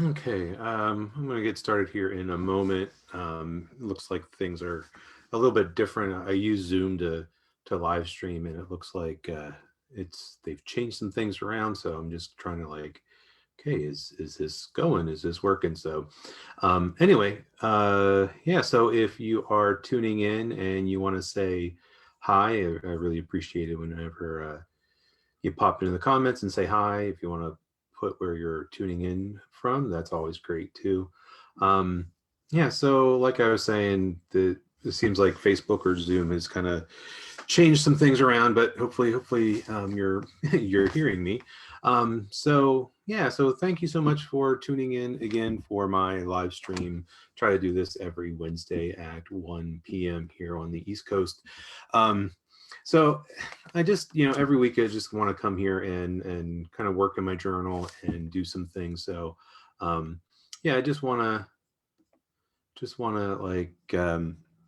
Okay, I'm going to get started here in a moment. Looks like things are a little bit different. I use Zoom to live stream, and it looks like they've changed some things around. So I'm just trying to like, okay, is this going? Is this working? So anyway, yeah. So if you are tuning in and you want to say hi, I really appreciate it whenever you pop into the comments and say hi. If you want to put where you're tuning in from, that's always great too. Yeah, so like I was saying, it seems like Facebook or Zoom has kind of changed some things around, but hopefully you're you're hearing me. So yeah, so thank you so much for tuning in again for my live stream. Try to do this every Wednesday at 1 p.m. here on the East Coast. So I just, every week I just want to come here and kind of work in my journal and do some things. So yeah, I just want to like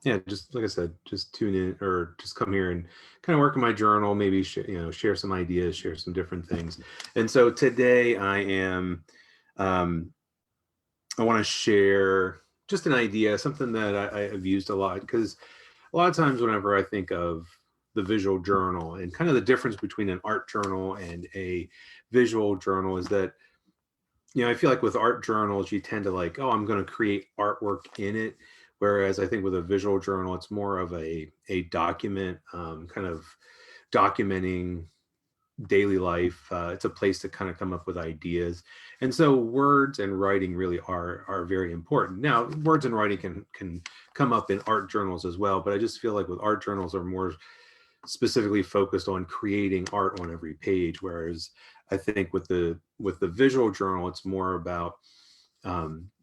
yeah, just like I said, just tune in or just come here and kind of work in my journal, maybe share some ideas, share some different things. And so today I want to share just an idea, something that I've used a lot, because a lot of times whenever I think of the visual journal and kind of the difference between an art journal and a visual journal is that, I feel like with art journals, you tend to like, oh, I'm going to create artwork in it. Whereas I think with a visual journal, it's more of a document, kind of documenting daily life. It's a place to kind of come up with ideas. And so words and writing really are very important. Now, words and writing can come up in art journals as well, but I just feel like with art journals are more specifically focused on creating art on every page, whereas I think with the visual journal, it's more about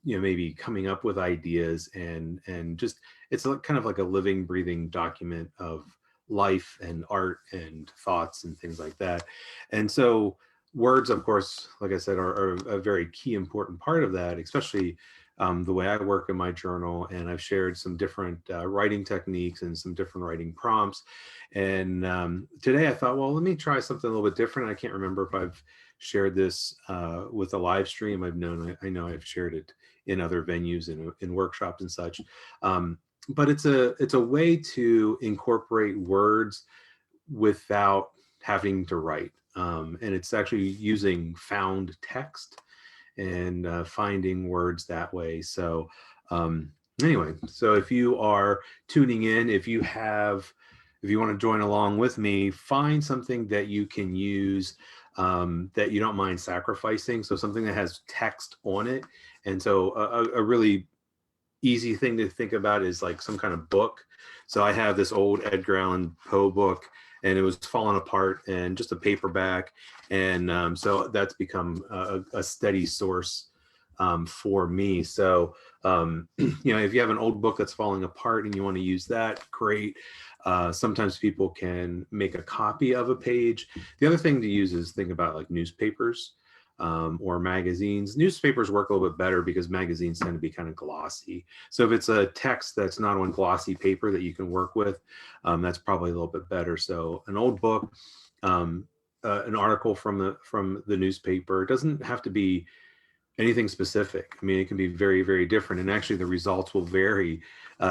maybe coming up with ideas and just it's kind of like a living, breathing document of life and art and thoughts and things like that. And so words, of course, like I said, are a very key important part of that, especially the way I work in my journal. And I've shared some different writing techniques and some different writing prompts. And today I thought, well, let me try something a little bit different. I can't remember if I've shared this with a live stream. I know I've shared it in other venues and in workshops and such. But it's a way to incorporate words without having to write. And it's actually using found text and finding words that way. So anyway, so if you are tuning in, if you want to join along with me, find something that you can use that you don't mind sacrificing. So something that has text on it. And so a really easy thing to think about is like some kind of book. So I have this old Edgar Allan Poe book, and it was falling apart, and just a paperback. And so that's become a steady source for me. So, if you have an old book that's falling apart and you want to use that, great. Sometimes people can make a copy of a page. The other thing to use is think about like newspapers or magazines. Newspapers work a little bit better because magazines tend to be kind of glossy. So if it's a text that's not on glossy paper that you can work with, that's probably a little bit better. So an old book, an article from the newspaper. It doesn't have to be anything specific. I mean, it can be very, very different. And actually the results will vary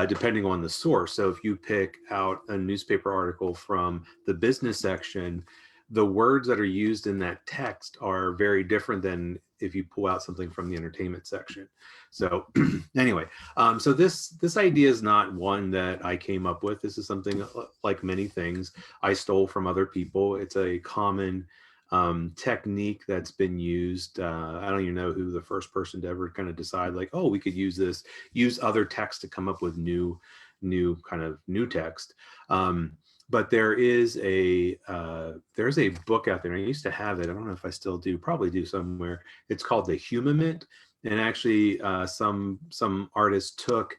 depending on the source. So if you pick out a newspaper article from the business section, the words that are used in that text are very different than if you pull out something from the entertainment section. So anyway, so this idea is not one that I came up with. This is something, like many things, I stole from other people. It's a common technique that's been used. I don't even know who the first person to ever kind of decide, like, oh, we could use this, use other text to come up with new text. But there's a book out there, and I used to have it. I don't know if I still do, probably do somewhere. It's called The Humament. And actually some artists took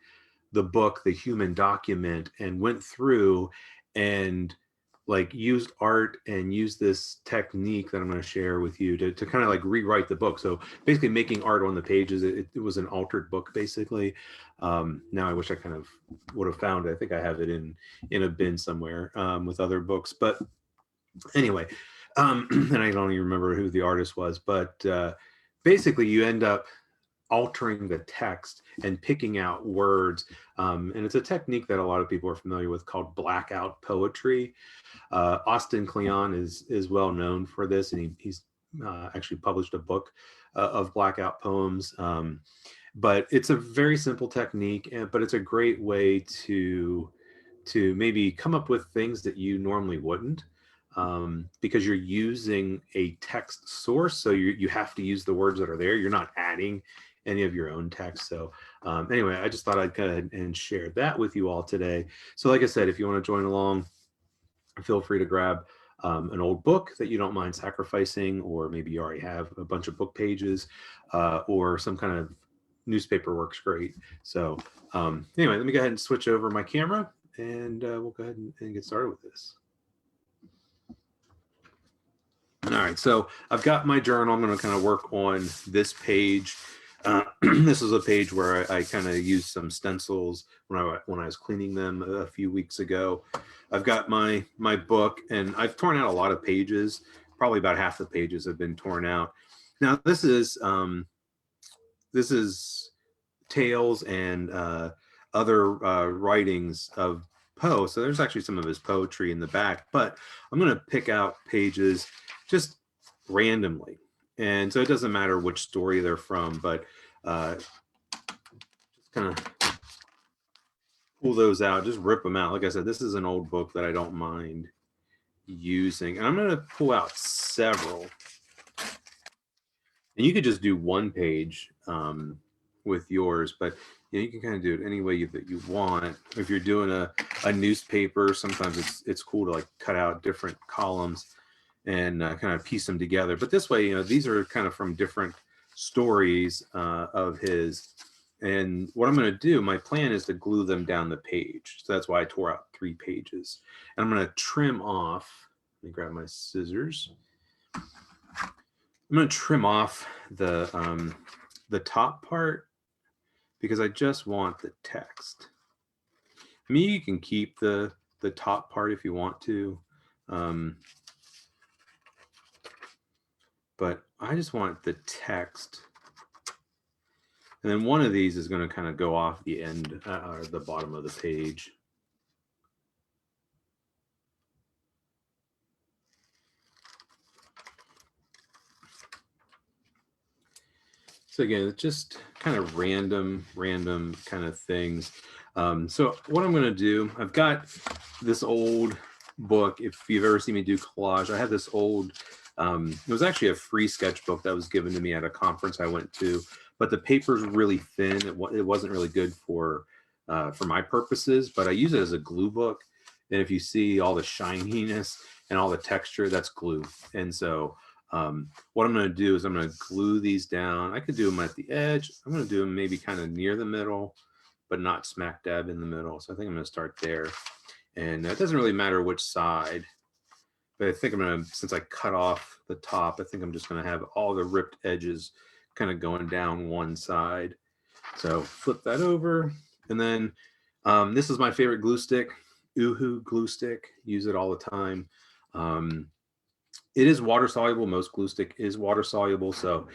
the book, The Human Document, and went through and like used art and used this technique that I'm going to share with you to kind of like rewrite the book. So basically making art on the pages. It was an altered book, basically. Now I wish I kind of would have found it. I think I have it in a bin somewhere with other books. But anyway, and I don't even remember who the artist was, but basically you end up altering the text and picking out words. And it's a technique that a lot of people are familiar with called blackout poetry. Austin Kleon is well known for this, and he's actually published a book of blackout poems. But it's a very simple technique, but it's a great way to maybe come up with things that you normally wouldn't, because you're using a text source. So you have to use the words that are there. You're not adding any of your own text. So anyway, I just thought I'd go ahead and share that with you all today. So like I said, if you want to join along, feel free to grab an old book that you don't mind sacrificing, or maybe you already have a bunch of book pages, or some kind of newspaper works great. So anyway, let me go ahead and switch over my camera, and we'll go ahead and get started with this. All right, so I've got my journal. I'm going to kind of work on this page. This is a page where I kind of used some stencils when I was cleaning them a few weeks ago. I've got my book, and I've torn out a lot of pages. Probably about half the pages have been torn out. Now this is tales and other writings of Poe. So there's actually some of his poetry in the back, but I'm going to pick out pages just randomly. And so it doesn't matter which story they're from, but just kind of pull those out, just rip them out. Like I said, this is an old book that I don't mind using. And I'm going to pull out several. And you could just do one page with yours, but you can kind of do it any way that you want. If you're doing a newspaper, sometimes it's cool to like cut out different columns and kind of piece them together. But this way, these are kind of from different stories of his. And what I'm going to do, my plan is to glue them down the page. So that's why I tore out 3 pages. And I'm going to trim off, let me grab my scissors. I'm going to trim off the top part because I just want the text. I mean, you can keep the top part if you want to. But I just want the text. And then one of these is going to kind of go off the end or the bottom of the page. So again, it's just kind of random kind of things. So what I'm going to do, I've got this old book. If you've ever seen me do collage, I have this old, it was actually a free sketchbook that was given to me at a conference I went to, but the paper's really thin. It wasn't really good for my purposes, but I use it as a glue book. And if you see all the shininess and all the texture, that's glue. And so what I'm going to do is I'm going to glue these down. I could do them at the edge. I'm going to do them maybe kind of near the middle, but not smack dab in the middle. So I think I'm going to start there. And it doesn't really matter which side, but I think I'm going to, since I cut off the top, I think I'm just going to have all the ripped edges kind of going down one side. So flip that over. And then this is my favorite glue stick, Uhu glue stick. Use it all the time. It is water soluble. Most glue stick is water soluble. So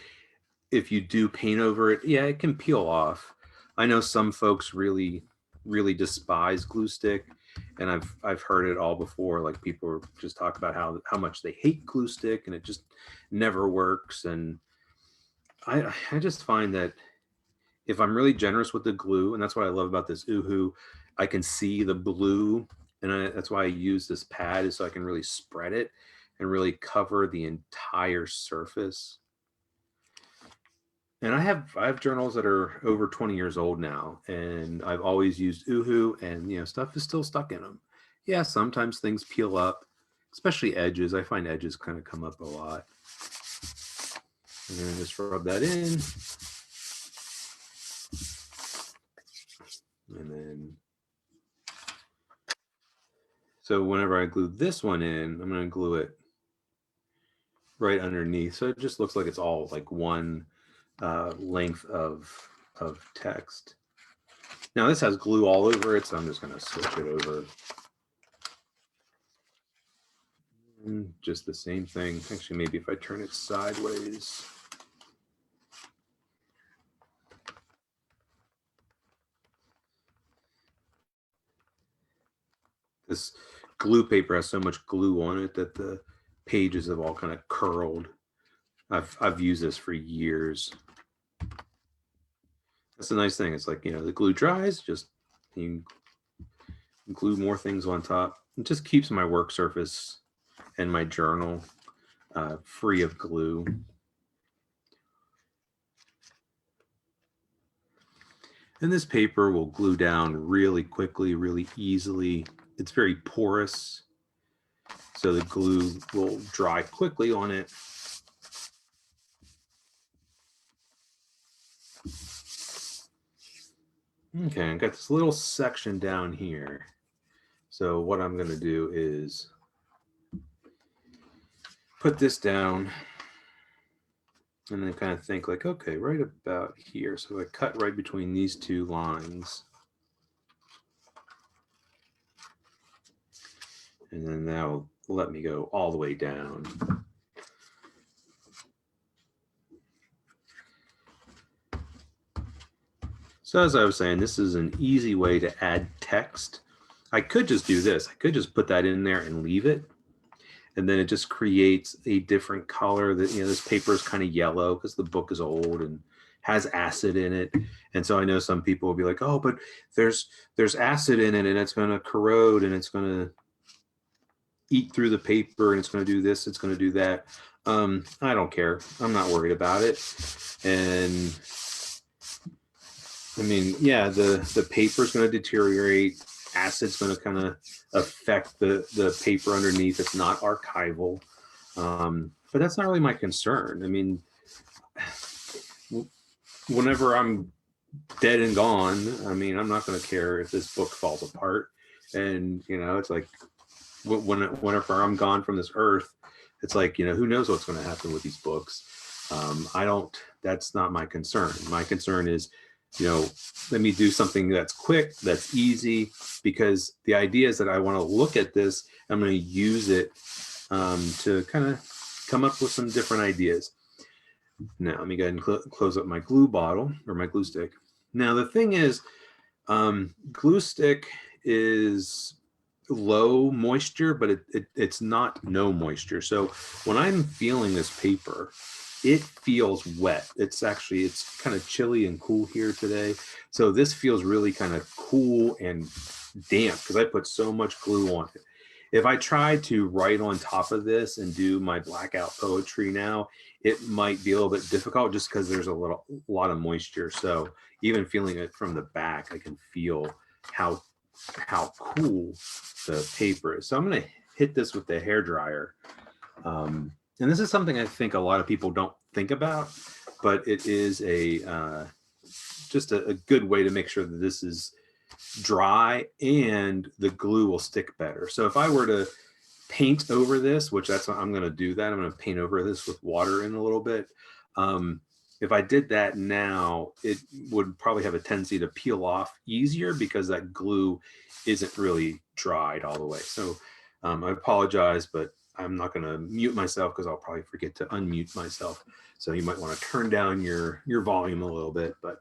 if you do paint over it, yeah, it can peel off. I know some folks really, really despise glue stick, and I've heard it all before. Like people just talk about how much they hate glue stick and it just never works. And I just find that if I'm really generous with the glue, and that's what I love about this Uhu, I can see the blue, and that's why I use this pad, is so I can really spread it and really cover the entire surface. And I have journals that are over 20 years old now, and I've always used Uhu, and stuff is still stuck in them. Yeah, sometimes things peel up, especially edges. I find edges kind of come up a lot. And then just rub that in. And then, so whenever I glue this one in, I'm going to glue it right underneath. So it just looks like it's all like one length of text. Now this has glue all over it, so I'm just going to switch it over. And just the same thing. Actually, maybe if I turn it sideways. This glue paper has so much glue on it that the pages have all kind of curled. I've used this for years. That's the nice thing. It's like, the glue dries, just you glue more things on top. It just keeps my work surface and my journal free of glue. And this paper will glue down really quickly, really easily. It's very porous, so the glue will dry quickly on it. Okay, I've got this little section down here. So what I'm going to do is put this down and then kind of think like, okay, right about here. So I cut right between these two lines. And then that'll let me go all the way down. So as I was saying, this is an easy way to add text. I could just do this. I could just put that in there and leave it. And then it just creates a different color. That this paper is kind of yellow because the book is old and has acid in it. And so I know some people will be like, oh, but there's acid in it and it's going to corrode and it's going to eat through the paper and it's going to do this, it's going to do that. I don't care. I'm not worried about it. And I mean, yeah, the paper is going to deteriorate. Acid's going to kind of affect the paper underneath. It's not archival. But that's not really my concern. I mean, whenever I'm dead and gone, I mean, I'm not going to care if this book falls apart. And, it's like whenever I'm gone from this earth, it's like, who knows what's going to happen with these books. That's not my concern. My concern is, let me do something that's quick, that's easy, because the idea is that I want to look at this. I'm going to use it to kind of come up with some different ideas. Now, let me go ahead and close up my glue bottle or my glue stick. Now, the thing is, glue stick is low moisture, but it's not no moisture. So when I'm feeling this paper, it feels wet. It's kind of chilly and cool here today. So this feels really kind of cool and damp because I put so much glue on it. If I try to write on top of this and do my blackout poetry now, it might be a little bit difficult just because there's a lot of moisture. So even feeling it from the back, I can feel how cool the paper is. So I'm going to hit this with the hairdryer. And this is something I think a lot of people don't think about, but it is just a good way to make sure that this is dry and the glue will stick better. So if I were to paint over this, which that's what I'm going to do, that I'm going to paint over this with water in a little bit. If I did that now, it would probably have a tendency to peel off easier because that glue isn't really dried all the way. So I apologize, but I'm not going to mute myself because I'll probably forget to unmute myself. So you might want to turn down your volume a little bit, but.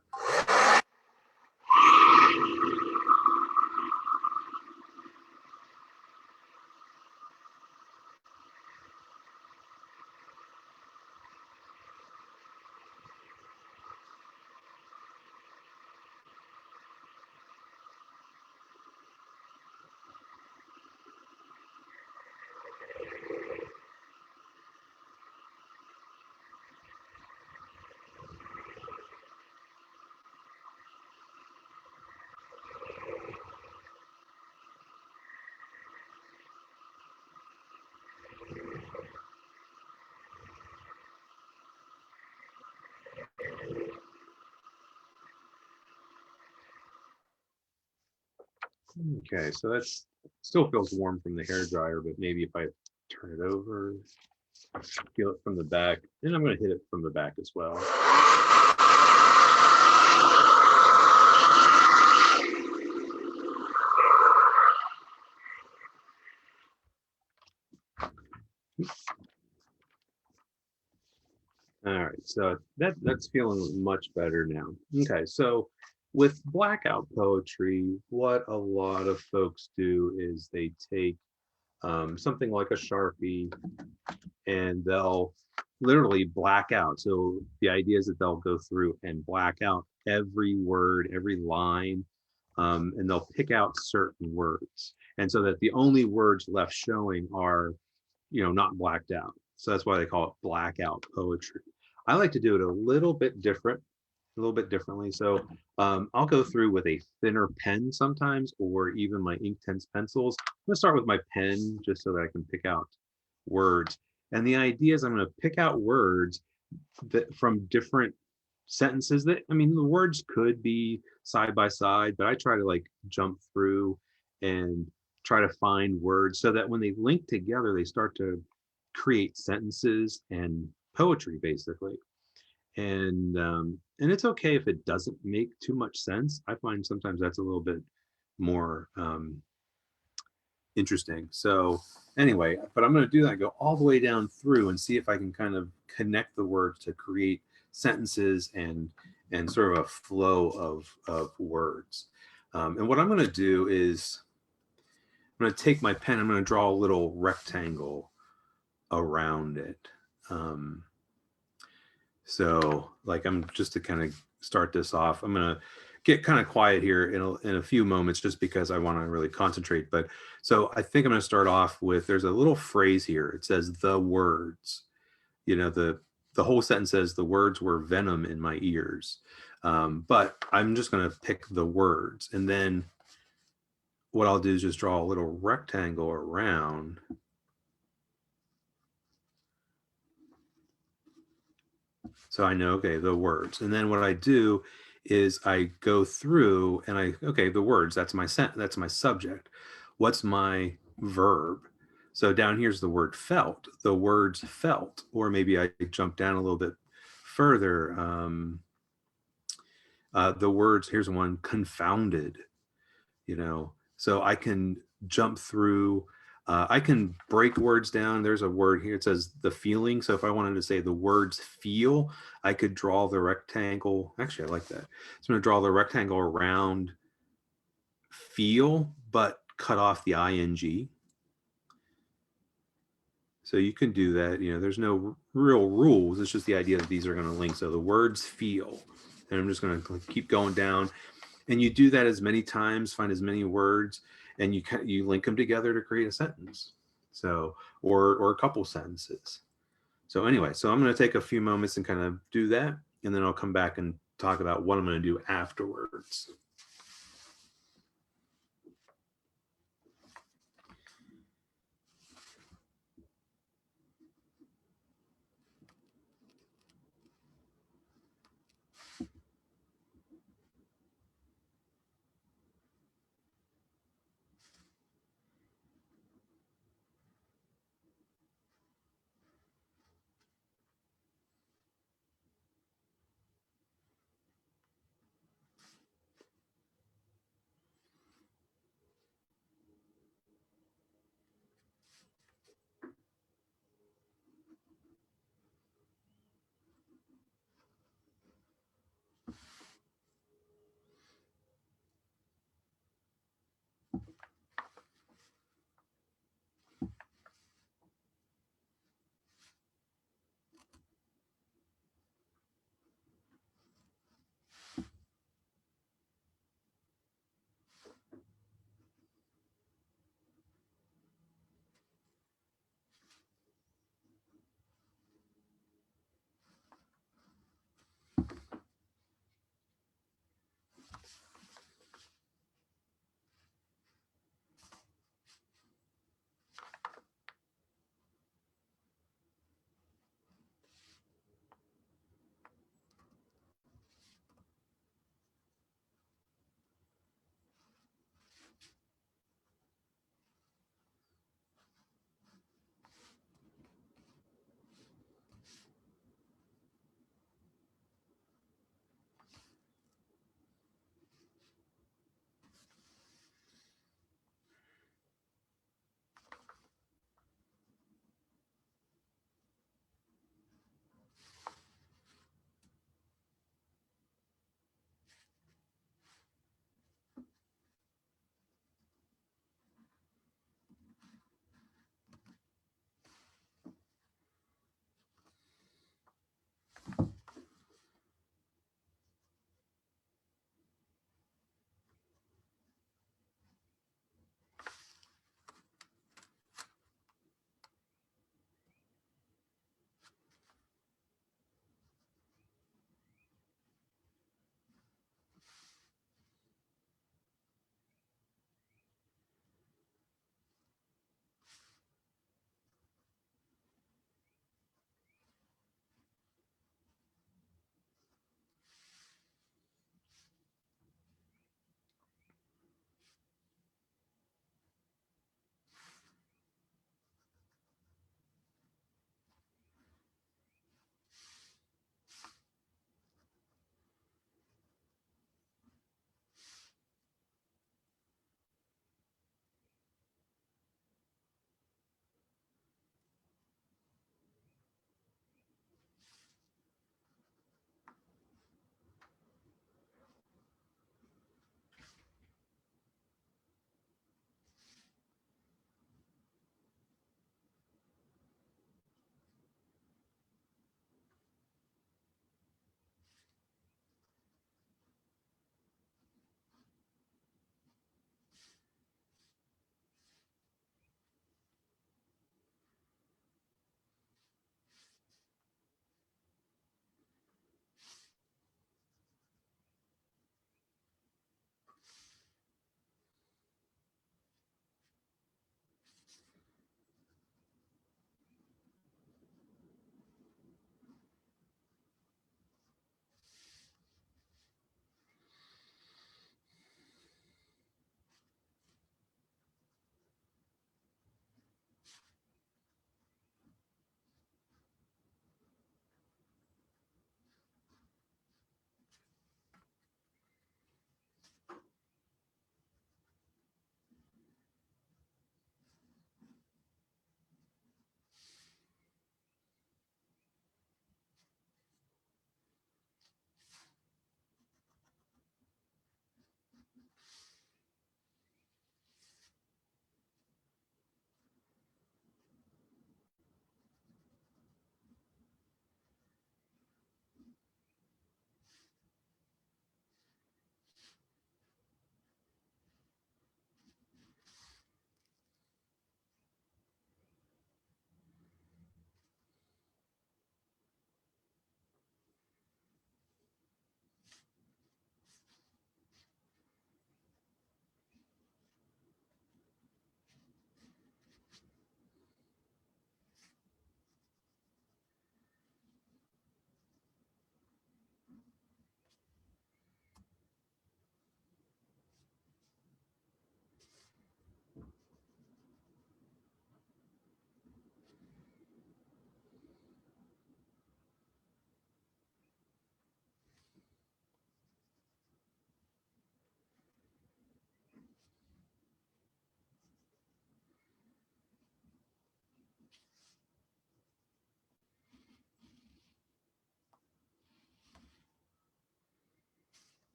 Okay, so that's still feels warm from the hair dryer, but maybe if I turn it over, feel it from the back, and I'm going to hit it from the back as well. All right, so that's feeling much better now. Okay, so with blackout poetry, what a lot of folks do is they take something like a Sharpie and they'll literally black out. So the idea is that they'll go through and black out every word, every line, and they'll pick out certain words. And so that the only words left showing are, not blacked out. So that's why they call it blackout poetry. I like to do it a little bit different, a little bit differently. So I'll go through with a thinner pen sometimes, or even my Inktense pencils. I'm gonna start with my pen just so that I can pick out words. And the idea is I'm going to pick out words that from different sentences that, I mean, the words could be side by side, but I try to like jump through and try to find words so that when they link together, they start to create sentences and poetry basically. And it's okay if it doesn't make too much sense. I find sometimes that's a little bit more interesting. So anyway, but I'm going to do that, go all the way down through and see if I can kind of connect the words to create sentences and sort of a flow of words. And what I'm going to do is I'm going to take my pen, I'm going to draw a little rectangle around it. So like I'm just to kind of start this off, I'm going to get kind of quiet here in a few moments just because I want to really concentrate. But so I think I'm going to start off with, there's a little phrase here. It says the words, the whole sentence says the words were venom in my ears. But I'm just going to pick the words. And then what I'll do is just draw a little rectangle around. So I know, okay, the words. And then what I do is I go through and okay, the words, that's my that's my subject. What's my verb? So down here's the word felt, the words felt, or maybe I jump down a little bit further. The words, here's one, confounded, so I can jump through. I can break words down. There's a word here. It says the feeling. So if I wanted to say the words feel, I could draw the rectangle. Actually, I like that. So I'm going to draw the rectangle around feel, but cut off the ing. So you can do that. There's no real rules. It's just the idea that these are going to link. So the words feel. And I'm just going to keep going down. And you do that as many times, find as many words, and you link them together to create a sentence. So, or a couple sentences. So anyway, so I'm going to take a few moments and kind of do that, and then I'll come back and talk about what I'm going to do afterwards.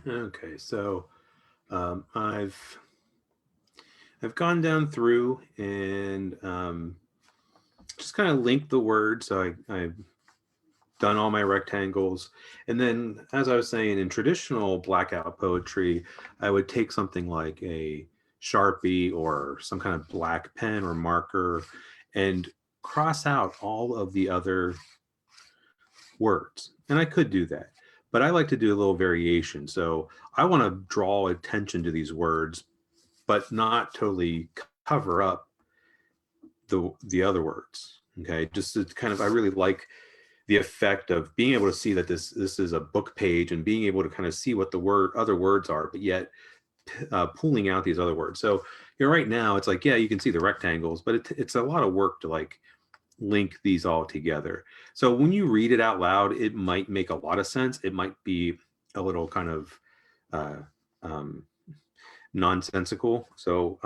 Okay, so I've gone down through and just kind of linked the word. So I've done all my rectangles. And then, as I was saying, in traditional blackout poetry, I would take something like a Sharpie or some kind of black pen or marker and cross out all of the other words. And I could do that, but I like to do a little variation. So I want to draw attention to these words, but not totally cover up the other words. Okay, just to kind of, I really like the effect of being able to see that this is a book page and being able to kind of see what the other words are, but yet pulling out these other words. So right now it's like, yeah, you can see the rectangles, but it's a lot of work to like link these all together. So when you read it out loud, it might make a lot of sense. It might be a little kind of uh, um, nonsensical. So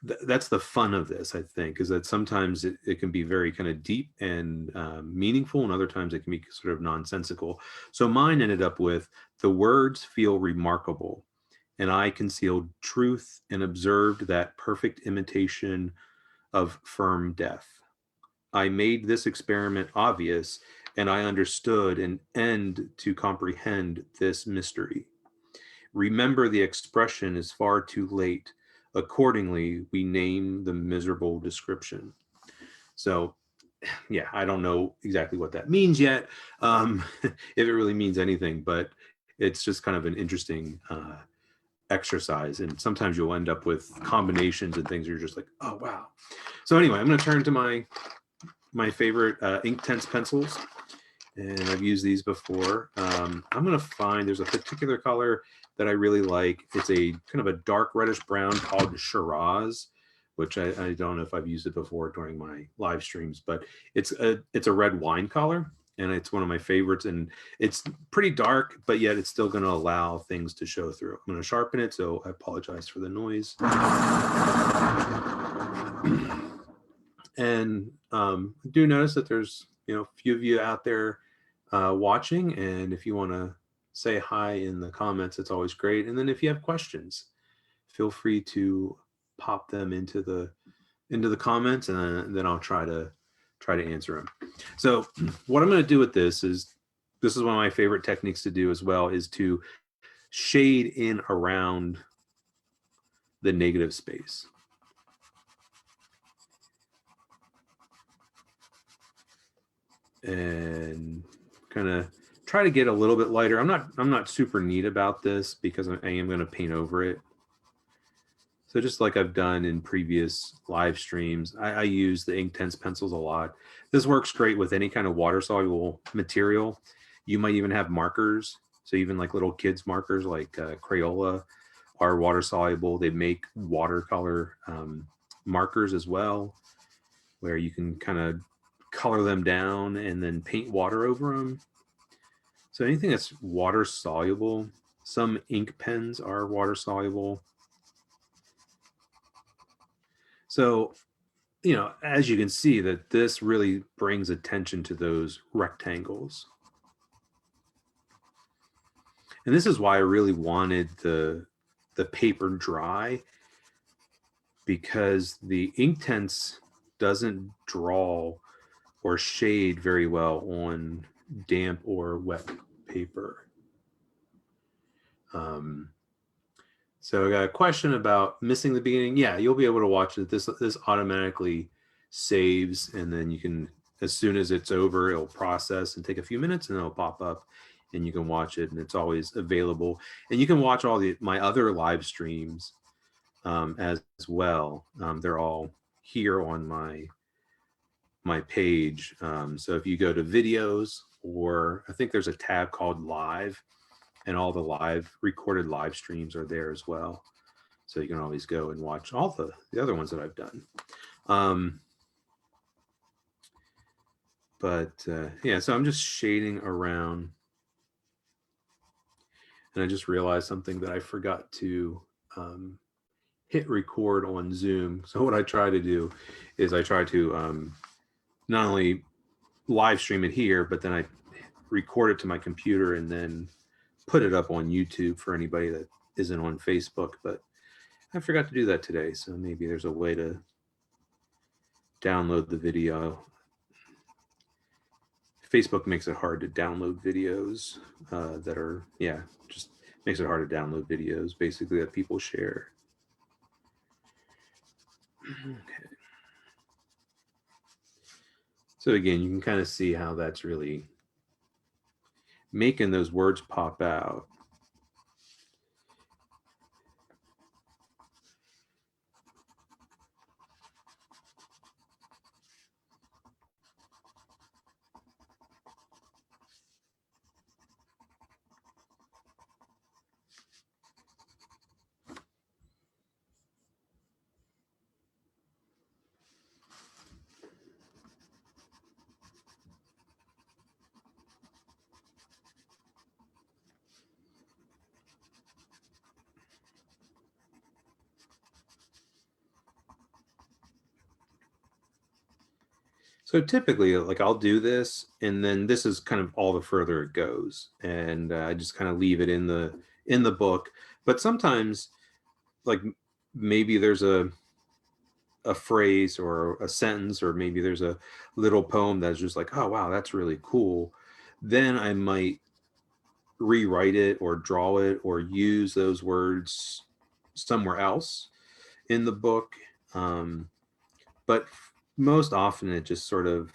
that's the fun of this, I think, is that sometimes it can be very kind of deep and meaningful, and other times it can be sort of nonsensical. So mine ended up with, the words feel remarkable, and I concealed truth and observed that perfect imitation of firm death. I made this experiment obvious, and I understood an end to comprehend this mystery. Remember, the expression is far too late. Accordingly, we name the miserable description. So, yeah, I don't know exactly what that means yet, if it really means anything, but it's just kind of an interesting exercise. And sometimes you'll end up with combinations and things you're just like, oh, wow. So anyway, I'm going to turn to my favorite Inktense pencils. And I've used these before. I'm going to find, there's a particular color that I really like. It's a kind of a dark reddish brown called Shiraz, which I don't know if I've used it before during my live streams, but it's a red wine color, and it's one of my favorites. And it's pretty dark, but yet it's still going to allow things to show through. I'm going to sharpen it, so I apologize for the noise. And do notice that there's a few of you out there watching, and if you want to say hi in the comments, it's always great. And then if you have questions, feel free to pop them into the comments, and then I'll try to answer them. So what I'm going to do with this is one of my favorite techniques to do as well, is to shade in around the negative space. And kind of try to get a little bit lighter. I'm not super neat about this because I am going to paint over it. So just like I've done in previous live streams, I use the Inktense pencils a lot. This works great with any kind of water soluble material. You might even have markers. So even like little kids markers like Crayola are water soluble. They make watercolor markers as well, where you can kind of color them down and then paint water over them. So anything that's water soluble, some ink pens are water soluble. So, as you can see, that this really brings attention to those rectangles. And this is why I really wanted the paper dry, because the Inktense doesn't draw or shade very well on damp or wet paper. So I got a question about missing the beginning. Yeah, you'll be able to watch it. This automatically saves, and then you can, as soon as it's over, it'll process and take a few minutes, and it'll pop up, and you can watch it, and it's always available. And you can watch all my other live streams as well. They're all here on my page. So if you go to videos, or I think there's a tab called live, and all the recorded live streams are there as well. So you can always go and watch all the other ones that I've done. Yeah, so I'm just shading around. And I just realized something, that I forgot to hit record on Zoom. So what I try to do is I try to not only live stream it here, but then I record it to my computer and then put it up on YouTube for anybody that isn't on Facebook, but I forgot to do that today. So maybe there's a way to download the video. Facebook makes it hard to download videos that are, just makes it hard to download videos basically that people share. Okay. So again, you can kind of see how that's really making those words pop out. So typically, like I'll do this, and then this is kind of all the further it goes, and I just kind of leave it in the book. But sometimes, like maybe there's a phrase or a sentence, or maybe there's a little poem that's just like, oh wow, that's really cool. Then I might rewrite it or draw it or use those words somewhere else in the book. But most often it just sort of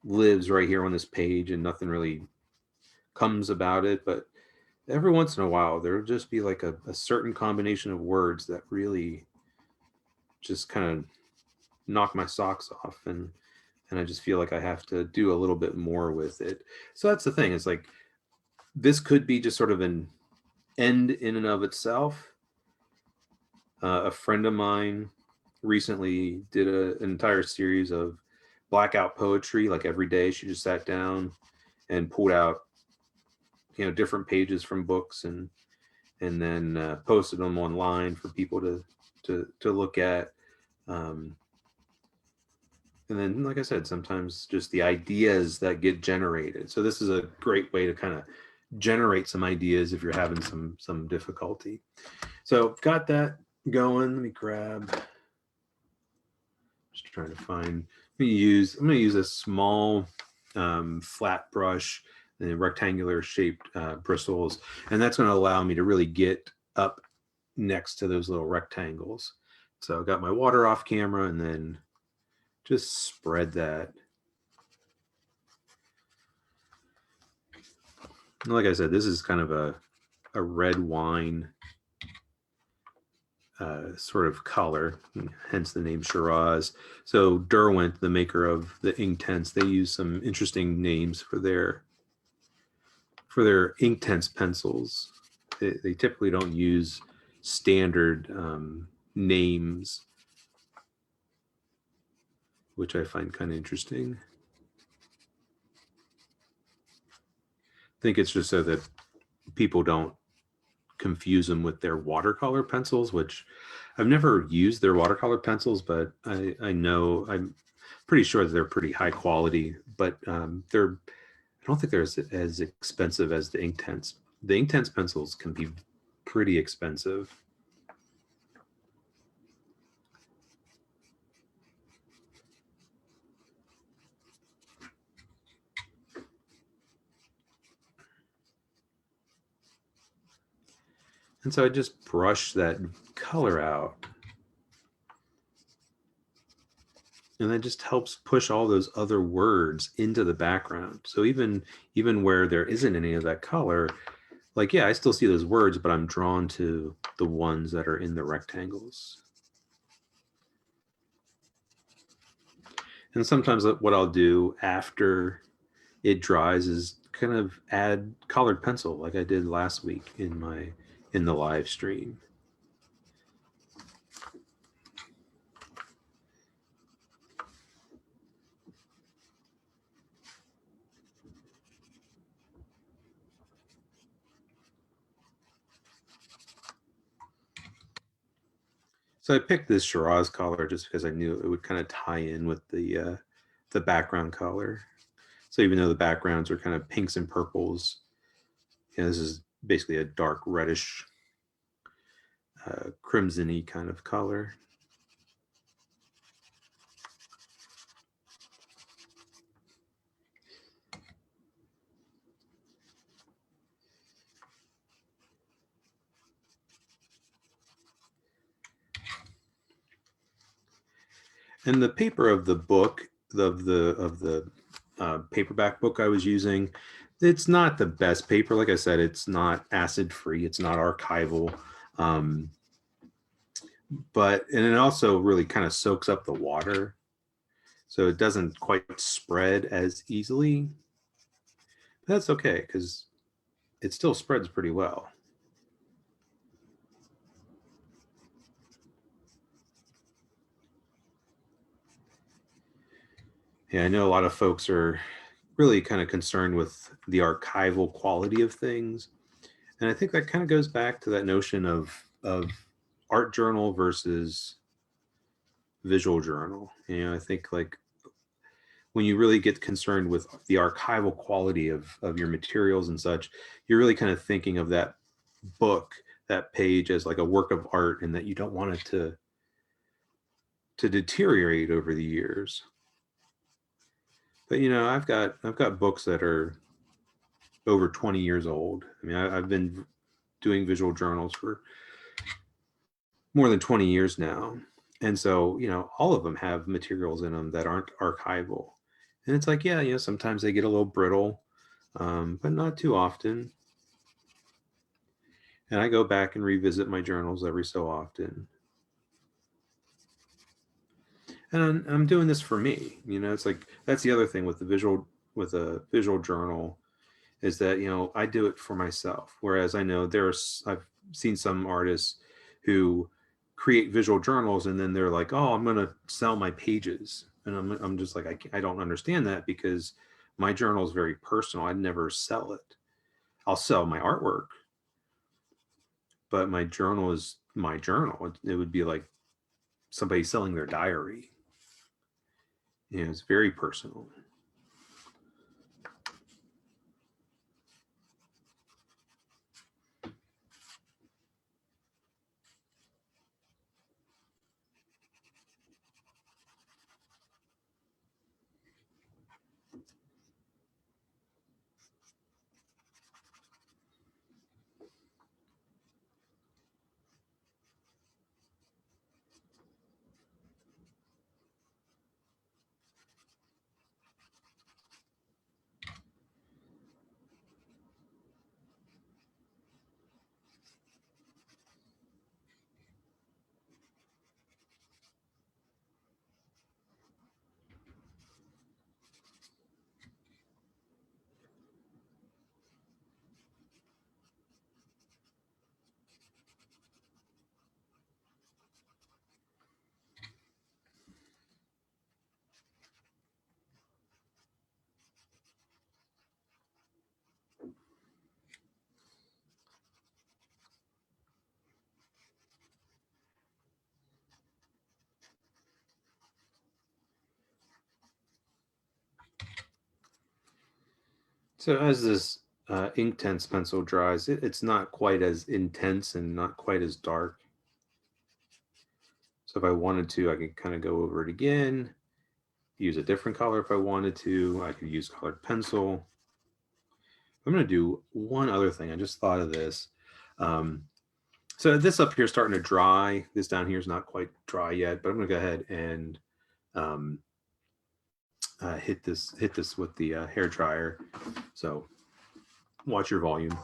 lives right here on this page and nothing really comes about it. But every once in a while, there'll just be like a certain combination of words that really just kind of knock my socks off. And I just feel like I have to do a little bit more with it. So that's the thing. It's like, this could be just sort of an end in and of itself. A friend of mine recently did an entire series of Blackout Poetry. Like every day she just sat down and pulled out, different pages from books and then posted them online for people to look at. And then, like I said, sometimes just the ideas that get generated. So this is a great way to kind of generate some ideas if you're having some difficulty. So got that going. Let me grab. Just trying to find. I'm going to use a small flat brush and rectangular shaped bristles, and that's going to allow me to really get up next to those little rectangles. So I got my water off camera, and then just spread that. And like I said, this is kind of a red wine sort of color, hence the name Shiraz. So Derwent, the maker of the Inktense, they use some interesting names for their Inktense pencils. They typically don't use standard names, which I find kind of interesting. I think it's just so that people don't confuse them with their watercolor pencils, which I've never used their watercolor pencils, but I know, I'm pretty sure that they're pretty high quality, but I don't think they're as expensive as the Inktense. The Inktense pencils can be pretty expensive. And so I just brush that color out. And that just helps push all those other words into the background. So even where there isn't any of that color, like, yeah, I still see those words, but I'm drawn to the ones that are in the rectangles. And sometimes what I'll do after it dries is kind of add colored pencil, like I did last week in the live stream. So I picked this Shiraz color just because I knew it would kind of tie in with the background color. So even though the backgrounds are kind of pinks and purples, Yeah, this is basically a dark reddish, crimson-y kind of color. And the paper of the book, of the paperback book I was using, it's not the best paper. Like I said, it's not acid free. It's not archival. Um, and it also really kind of soaks up the water, so it doesn't quite spread as easily. But that's okay because it still spreads pretty well. Yeah, I know a lot of folks are really kind of concerned with the archival quality of things. And I think that kind of goes back to that notion of art journal versus visual journal. I think like when you really get concerned with the archival quality of your materials and such, you're really kind of thinking of that book, that page as like a work of art, and that you don't want it to deteriorate over the years. But I've got books that are over 20 years old. I mean, I've been doing visual journals for more than 20 years now. And so, all of them have materials in them that aren't archival. And it's like, yeah, sometimes they get a little brittle, but not too often. And I go back and revisit my journals every so often. And I'm doing this for me. It's like that's the other thing with with a visual journal is that I do it for myself. Whereas I know I've seen some artists who create visual journals and then they're like, oh, I'm going to sell my pages, and I'm just like, I don't understand that, because my journal is very personal. I'd never sell it. I'll sell my artwork, but my journal is my journal. It would be like somebody selling their diary. It's very personal. So as this Inktense pencil dries, it's not quite as intense and not quite as dark. So if I wanted to, I could kind of go over it again, use a different color if I wanted to. I could use colored pencil. I'm going to do one other thing. I just thought of this. Um, so this up here is starting to dry. This down here is not quite dry yet, but I'm going to go ahead and um, hit this with the hair dryer. So watch your volume.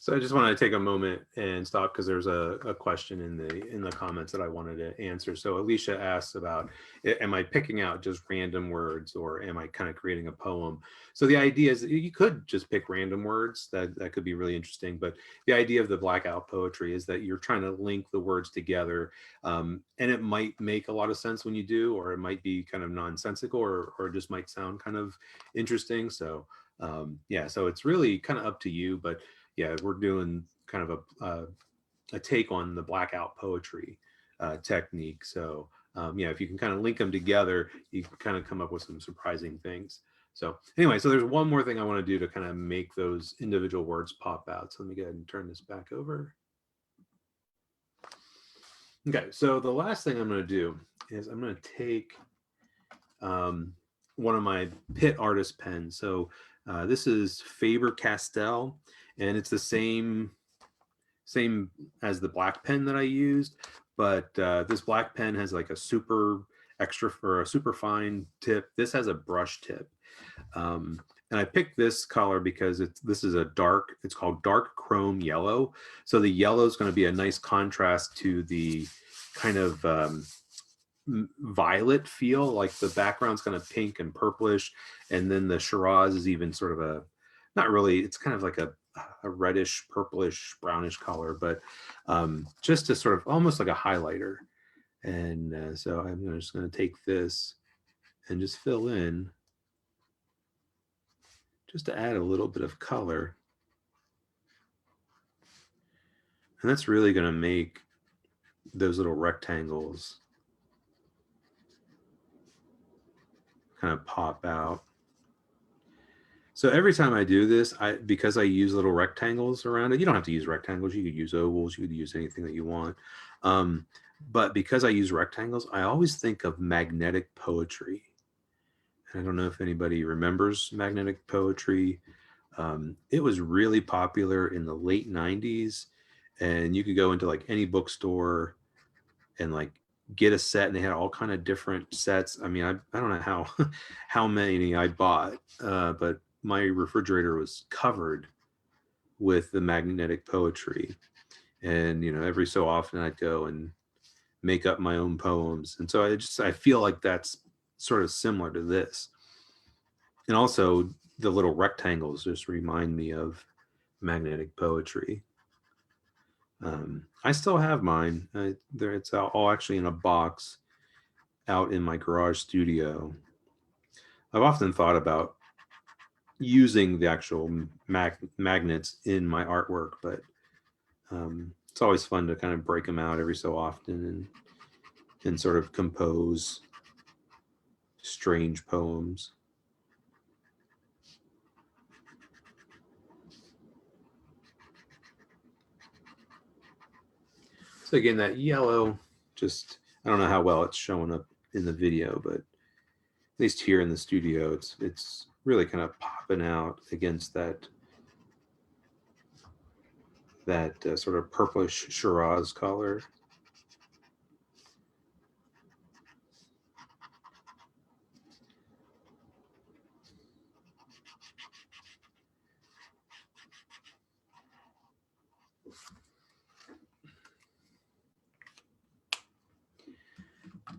So I just want to take a moment and stop because there's a question in the comments that I wanted to answer. So Alicia asked about, am I picking out just random words or am I kind of creating a poem? So the idea is that you could just pick random words. That could be really interesting. But the idea of the blackout poetry is that you're trying to link the words together. And it might make a lot of sense when you do, or it might be kind of nonsensical or just might sound kind of interesting. So yeah, so it's really kind of up to you. But yeah, we're doing kind of a take on the blackout poetry technique. So yeah, if you can kind of link them together, you can kind of come up with some surprising things. So anyway, so there's one more thing I want to do to kind of make those individual words pop out. So let me go ahead and turn this back over. Okay, so the last thing I'm going to do is I'm going to take one of my Pitt artist pens. So this is Faber-Castell, and it's the same as the black pen that I used, but this black pen has like a super extra for a super fine tip. This has a brush tip. And I picked this color because this is it's called dark chrome yellow. So the yellow is going to be a nice contrast to the kind of violet feel, like the background's kind of pink and purplish, and then the Shiraz is even sort of a, not really, it's kind of like a reddish, purplish, brownish color, but just to sort of almost like a highlighter. And so I'm just going to take this and just fill in, just to add a little bit of color. And that's really going to make those little rectangles kind of pop out. So every time I do this, because I use little rectangles around it, you don't have to use rectangles. You could use ovals. You could use anything that you want. But because I use rectangles, I always think of magnetic poetry. I don't know if anybody remembers magnetic poetry. It was really popular in the late 90s, and you could go into like any bookstore and like get a set, and they had all kind of different sets. I mean, I don't know how many I bought, but my refrigerator was covered with the magnetic poetry. And every so often I'd go and make up my own poems. And so I feel like that's sort of similar to this. And also the little rectangles just remind me of magnetic poetry. I still have mine. It's all actually in a box out in my garage studio. I've often thought about using the actual magnets in my artwork, but it's always fun to kind of break them out every so often and sort of compose strange poems. So again, that yellow, just, I don't know how well it's showing up in the video, but at least here in the studio, it's really kind of popping out against that sort of purplish Shiraz color.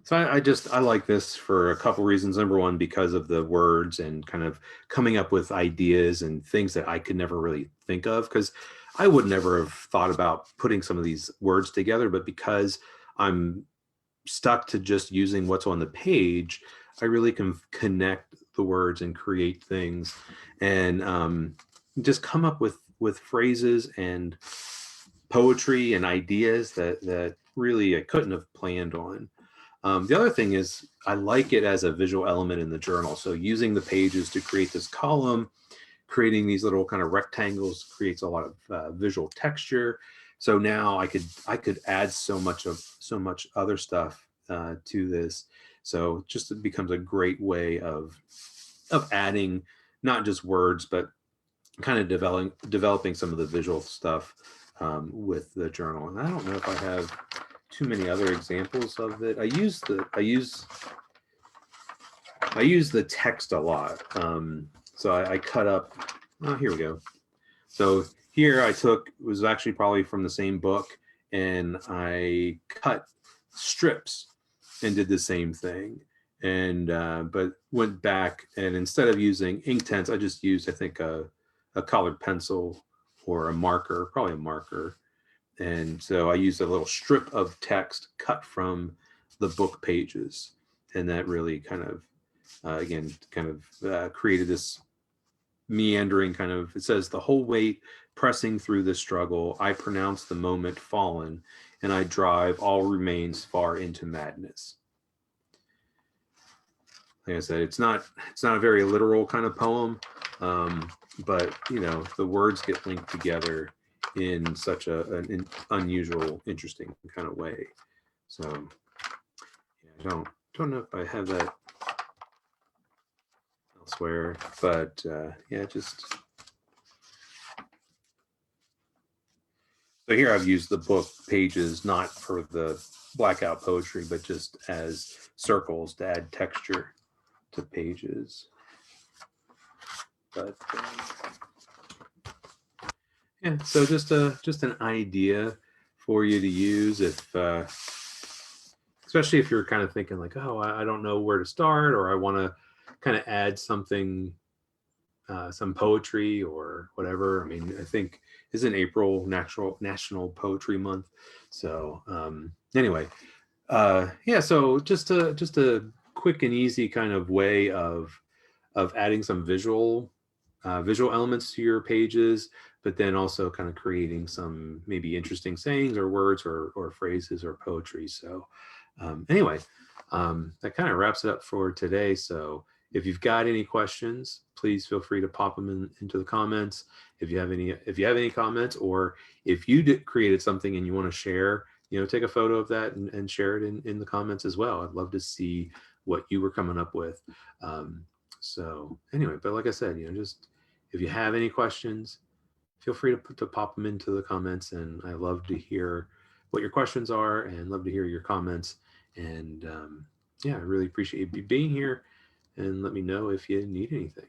So I like this for a couple reasons. Number one, because of the words and kind of coming up with ideas and things that I could never really think of, because I would never have thought about putting some of these words together, but because I'm stuck to just using what's on the page, I really can connect the words and create things and just come up with phrases and poetry and ideas that really I couldn't have planned on. The other thing is I like it as a visual element in the journal. So using the pages to create this column, creating these little kind of rectangles creates a lot of visual texture. So now I could add so much other stuff to this. So just it becomes a great way of adding not just words, but kind of developing some of the visual stuff with the journal. And I don't know if I have too many other examples of it. I use the text a lot. So I cut up, oh, here we go. So here I took, it was actually probably from the same book, and I cut strips and did the same thing. And but went back, and instead of using Inktense, I just used, I think, a colored pencil or a marker, probably a marker. And so I used a little strip of text cut from the book pages, and that really kind of again kind of created this meandering kind of, it says, the whole weight pressing through the struggle, I pronounce the moment fallen, and I drive all remains far into madness. Like I said, it's not a very literal kind of poem, but you know, the words get linked together in such an unusual, interesting kind of way. So yeah, I don't know if I have that elsewhere, but yeah, just so here I've used the book pages not for the Blackout Poetry, but just as circles to add texture to pages. But yeah, so just an idea for you to use if, especially if you're kind of thinking like, oh, I don't know where to start, or I want to kind of add something, some poetry or whatever. I mean, I think isn't April National Poetry Month. So anyway, yeah. So just a quick and easy kind of way of adding some visual elements to your pages, but then also kind of creating some maybe interesting sayings or words or phrases or poetry. So anyway, that kind of wraps it up for today. So if you've got any questions, please feel free to pop them into the comments. If you have any comments, or if you created something and you want to share, you know, take a photo of that and share it in the comments as well. I'd love to see what you were coming up with. So anyway, but like I said, you know, just if you have any questions, feel free to pop them into the comments, and I love to hear what your questions are and love to hear your comments. And yeah, I really appreciate you being here, and let me know if you need anything.